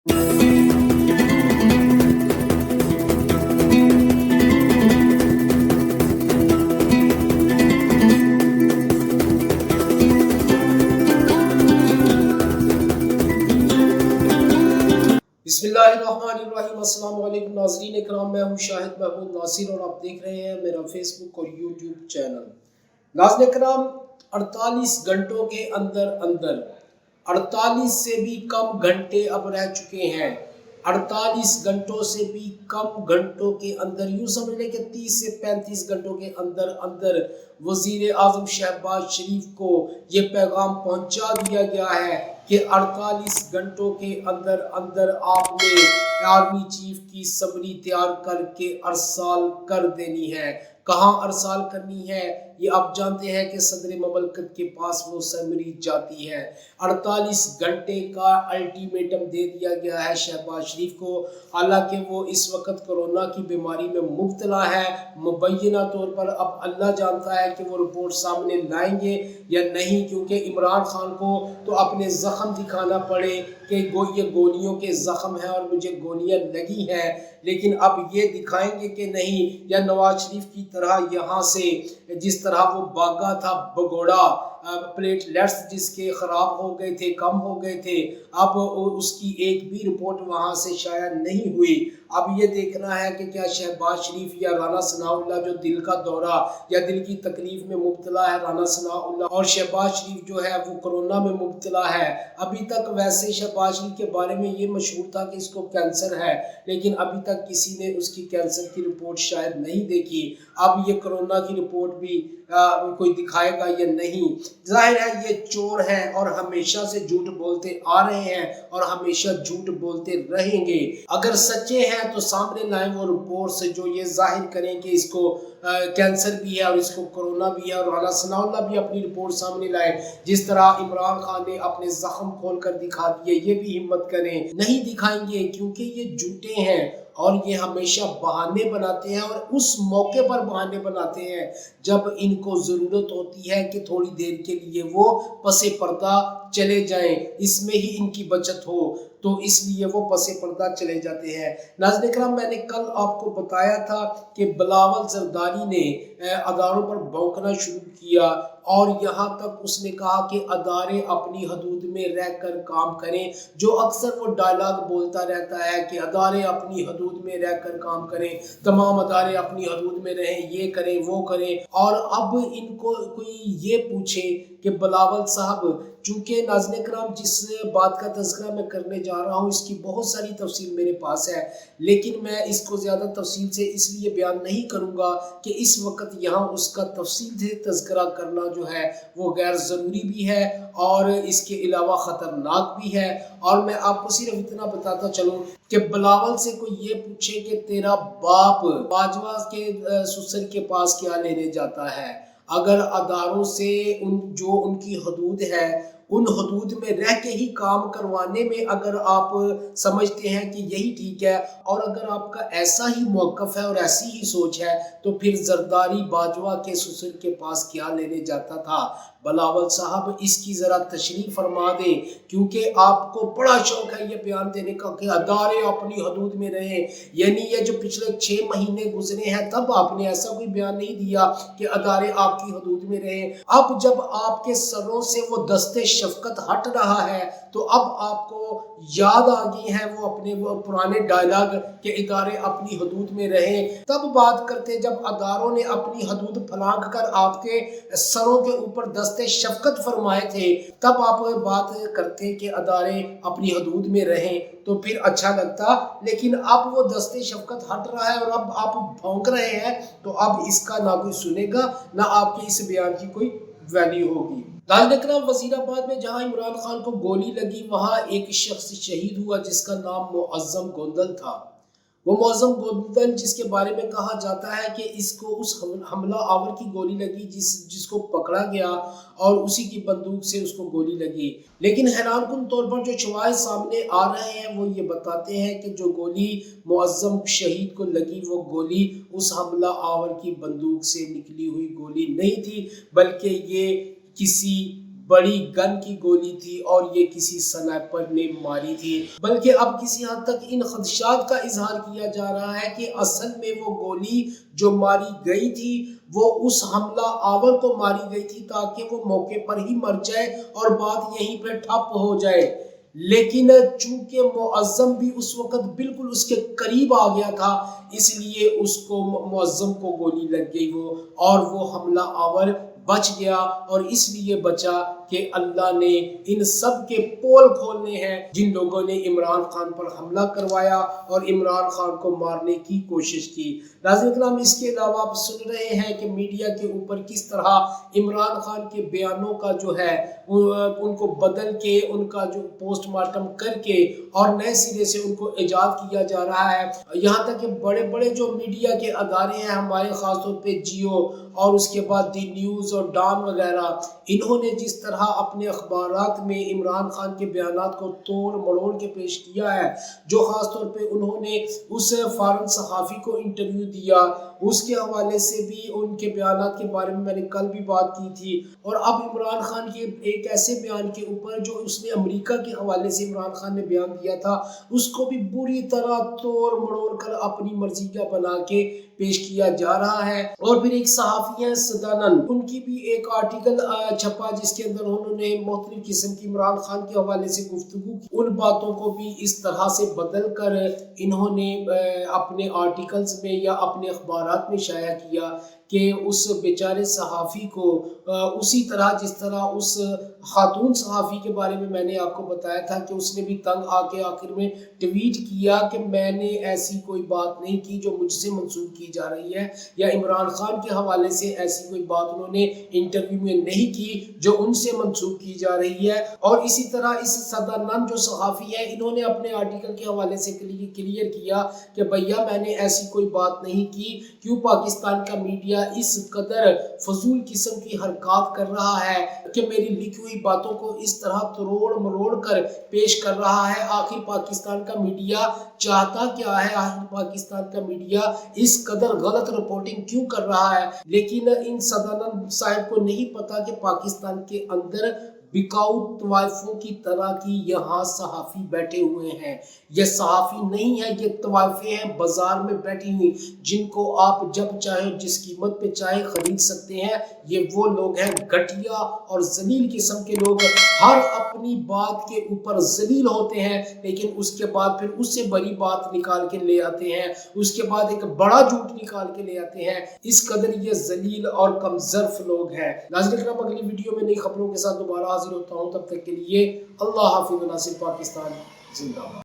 बिस्मिल्लाहिर्रहमानिर्रहीम। अस्सलाम वालेकुम नाज़रीन इकराम, मैं हूँ शाहिद महमूद नासिर और आप देख रहे हैं मेरा फेसबुक और यूट्यूब चैनल। नाज़रीन इकराम, 48 घंटों के अंदर अंदर 48 से भी कम घंटे अब रह चुके हैं। 48 घंटों से भी कम घंटों के अंदर, यूँ समझ लें कि 30 से 35 घंटों के अंदर अंदर वज़ीर आज़म शहबाज शरीफ को ये पैगाम पहुंचा दिया गया है कि 48 घंटों के अंदर अंदर आपने आर्मी चीफ की समरी तैयार करके अरसाल कर देनी है। कहाँ अरसाल करनी है ये आप जानते हैं कि सदर ममलकत के पास वो समरी जाती है। 48 घंटे का अल्टीमेटम दे दिया गया है शहबाज शरीफ को। हालांकि वो इस वक्त कोरोना की बीमारी में मुब्तला है। मुबैना तौर पर अब अल्लाह जानता है कि वो रिपोर्ट सामने लाएंगे या नहीं, क्योंकि इमरान खान को तो अपने ज़ख्म दिखाना पड़े कि ये गोलियों के ज़ख्म हैं और मुझे गोलियां लगी हैं, लेकिन अब ये दिखाएंगे कि नहीं, या नवाज शरीफ की तरह यहाँ से जिस तरह वो भागा था भगोड़ा, प्लेटलेट्स जिसके ख़राब हो गए थे, कम हो गए थे, अब उसकी एक भी रिपोर्ट वहाँ से शायद नहीं हुई। अब ये देखना है कि क्या शहबाज शरीफ या राना सनाउल्लाह, जो दिल का दौरा या दिल की तकलीफ में मुब्तला है राना सनाउल्लाह, और शहबाज शरीफ जो है वो कोरोना में मुब्तला है। अभी तक वैसे शहबाज शरीफ के बारे में ये मशहूर था कि इसको कैंसर है, लेकिन अभी तक किसी ने उसकी कैंसर की रिपोर्ट शायद नहीं देखी। अब ये कोरोना की रिपोर्ट भी कोई दिखाएगा या नहीं। जाहिर है ये चोर हैं और हमेशा से झूठ बोलते आ रहे हैं और हमेशा झूठ बोलते रहेंगे। अगर सच्चे हैं तो सामने लाएं वो रिपोर्ट से जो ये जाहिर करें कि इसको कैंसर भी है और इसको कोरोना भी है, और राना सनाउल्लाह भी अपनी रिपोर्ट सामने लाए। जिस तरह इमरान खान ने अपने जख्म खोल कर दिखा दिए, ये भी हिम्मत करें। नहीं दिखाएंगे क्योंकि ये झूठे हैं और ये हमेशा बहाने बनाते हैं, और उस मौके पर बहाने बनाते हैं जब इनको ज़रूरत होती है कि थोड़ी देर के लिए वो पसे पर्दा चले जाएं, इसमें ही इनकी बचत हो, तो इसलिए वो पसे पर्दा चले जाते हैं। नाज़रीन इकराम, मैंने कल आपको बताया था कि बिलावल जरदारी ने अदारों पर भौंकना शुरू किया और यहाँ तक उसने कहा कि अदारे अपनी हदूद में रहकर काम करें। जो अक्सर वो डायलॉग बोलता रहता है कि अदारे अपनी हदूद में रहकर काम करें, तमाम अदारे अपनी हदूद में रहें, ये करें वो करें। और अब इनको कोई ये पूछे कि बिलावल साहब, चूँकि नाज़रीन इकराम जिस बात का तज़किरा मैं करने जा रहा हूँ इसकी बहुत सारी तफसील मेरे पास है, लेकिन मैं इसको ज़्यादा तफसील से इसलिए बयान नहीं करूँगा कि इस वक्त यहाँ उसका तफसील से तज़किरा करना जो है वो गैर ज़रूरी भी है और इसके अलावा ख़तरनाक भी है। और मैं आपको सिर्फ इतना बताता चलूँ कि बिलावल से कोई ये पूछे कि तेरा बाप बाजवा के ससुर के पास क्या लेने जाता है, अगर अदारों से जो उनकी हदूद है उन हदूद में रह के ही काम करवाने में अगर आप समझते हैं कि यही ठीक है, और अगर आपका ऐसा ही मौक़िफ़ है और ऐसी ही सोच है, तो फिर जरदारी बाजवा के ससुर के पास क्या लेने जाता था। बिलावल साहब, इसकी ज़रा तशरीह फरमा दें, क्योंकि आपको बड़ा शौक़ है ये बयान देने का कि अदारे अपनी हदूद में रहें। यानी ये जो पिछले 6 महीने गुजरे हैं तब आपने ऐसा कोई बयान नहीं दिया कि अदारे आपकी हदूद में रहें। अब जब आपके सरों से वो दस्ते शफ़क़त हट रहा है तो अब आपको याद आ गई है वो अपने वो पुराने डायलॉग के इदारे अपनी हदूद में रहें। तब बात करते जब अदारों ने अपनी हदूद फलांग कर आपके सरों के ऊपर दस्ते शफ़क़त फरमाए थे, तब आप बात करते कि अदारे अपनी हदूद में रहें, तो फिर अच्छा लगता। लेकिन अब वो दस्ते शफ़क़त हट रहा है और अब आप भौंक रहे हैं, तो अब इसका ना कोई सुनेगा ना आपके इस बयान की कोई वैल्यू होगी। नाज़रीन इकराम, वज़ीराबाद में जहां इमरान खान को गोली लगी वहां एक शख्स शहीद हुआ जिसका नाम मुअज़्ज़म गोंदल था। वो मुअज़्ज़म गोंदल जिसके बारे में कहा जाता है कि इसको उस हमला आवर की गोली लगी जिसको पकड़ा गया और उसी की बंदूक से उसको गोली लगी। लेकिन हैरानकुन तौर पर जो शवाहिद सामने आ रहे हैं वो ये बताते हैं कि जो गोली मुअज़्ज़म शहीद को लगी वो गोली उस हमला आवर की बंदूक से निकली हुई गोली नहीं थी, बल्कि ये किसी बड़ी गन की गोली थी और ये किसी स्नाइपर ने मारी थी। बल्कि अब किसी हद तक इन खदशात का इजहार किया जा रहा है कि असल में वो गोली जो मारी गई थी वो उस हमला आवर को मारी गई थी ताकि वो मौके पर ही मर जाए और बात यहीं पे ठप हो जाए। लेकिन चूंकि मुअज्जम भी उस वक्त बिल्कुल उसके करीब आ गया था, इसलिए उसको मुअज्जम को गोली लग गई और वो हमला आवर बच गया। और इसलिए बचा कि अल्लाह ने इन सब के पोल खोलने हैं जिन लोगों ने इमरान खान पर हमला करवाया और इमरान खान को मारने की कोशिश की। नाज़रीन किराम, इसके अलावा आप सुन रहे हैं कि मीडिया के ऊपर किस तरह इमरान खान के बयानों का जो है उनको बदल के, उनका जो पोस्टमार्टम करके और नए सिरे से उनको ईजाद किया जा रहा है। यहाँ तक कि बड़े बड़े जो मीडिया के अदारे हैं हमारे, ख़ासतौर पे जियो और उसके बाद दी न्यूज़ और डॉन वगैरह, इन्होंने जिस तरह अपने अखबारात में इमरान खान के बयानात को तोड़ मरोड़ के पेश किया है, जो ख़ास तौर पे उन्होंने उस फॉरेन सहाफ़ी को इंटरव्यू दिया, उसके हवाले से भी उनके बयानात के बारे में मैंने कल भी बात की थी। और अब इमरान खान के एक ऐसे बयान के ऊपर जो उसने अमेरिका के हवाले से इमरान खान ने बयान दिया था, उसको भी बुरी तरह तोड़ मरोड़ कर अपनी मर्जी का बना के पेश किया जा रहा है। और फिर एक सहाफ़ी है सदानंद, उनकी भी एक आर्टिकल छपा जिसके अंदर उन्होंने मुख्तलिफ किस्म की इमरान खान के हवाले से गुफ्तगू की। उन बातों को भी इस तरह से बदल कर इन्होंने अपने आर्टिकल्स में या अपने अखबारात में शाया किया कि उस बेचारे सहाफ़ी को उसी तरह जिस तरह उस खातून सहाफ़ी के बारे में मैंने आपको बताया था कि उसने भी तंग आके आखिर में ट्वीट किया कि मैंने ऐसी कोई बात नहीं की जो मुझसे मंसूब की जा रही है, या इमरान खान के हवाले से ऐसी कोई बात उन्होंने इंटरव्यू में नहीं की जो उनसे मंसूब की जा रही है। और इसी तरह इस सदानंद जो सहाफ़ी है, इन्होंने अपने आर्टिकल के हवाले से क्लियर किया कि भैया मैंने ऐसी कोई बात नहीं की, क्यों पाकिस्तान का मीडिया इस कदर फजूल किस्म की हरकत कर रहा है कि मेरी लिखी हुई बातों को इस तरह तरोड़ मरोड़ कर पेश कर रहा है। आखिर पाकिस्तान का मीडिया चाहता क्या है, आखिर पाकिस्तान का मीडिया इस कदर गलत रिपोर्टिंग क्यों कर रहा है। लेकिन इन सदानंद साहब को नहीं पता कि पाकिस्तान के अंदर बिकाऊ तवाइफों की तरह की यहाँ सहाफ़ी बैठे हुए हैं। ये सहाफ़ी नहीं है, ये तवाइफे हैं बाजार में बैठी हुई, जिनको आप जब चाहे जिस कीमत पे चाहे खरीद सकते हैं। ये वो लोग हैं घटिया और जलील किस्म के लोग, हर अपनी बात के ऊपर जलील होते हैं, लेकिन उसके बाद फिर उससे बड़ी बात निकाल के ले आते हैं, उसके बाद एक बड़ा झूठ निकाल के ले आते हैं। इस कदर ये जलील और कमजर्फ लोग हैं। नाज़रीन किराम, अगली वीडियो में नई खबरों के साथ दोबारा हाजिर होता हूँ। तब तक के लिए अल्लाह हाफिज़। नासिर पाकिस्तान जिंदाबाद।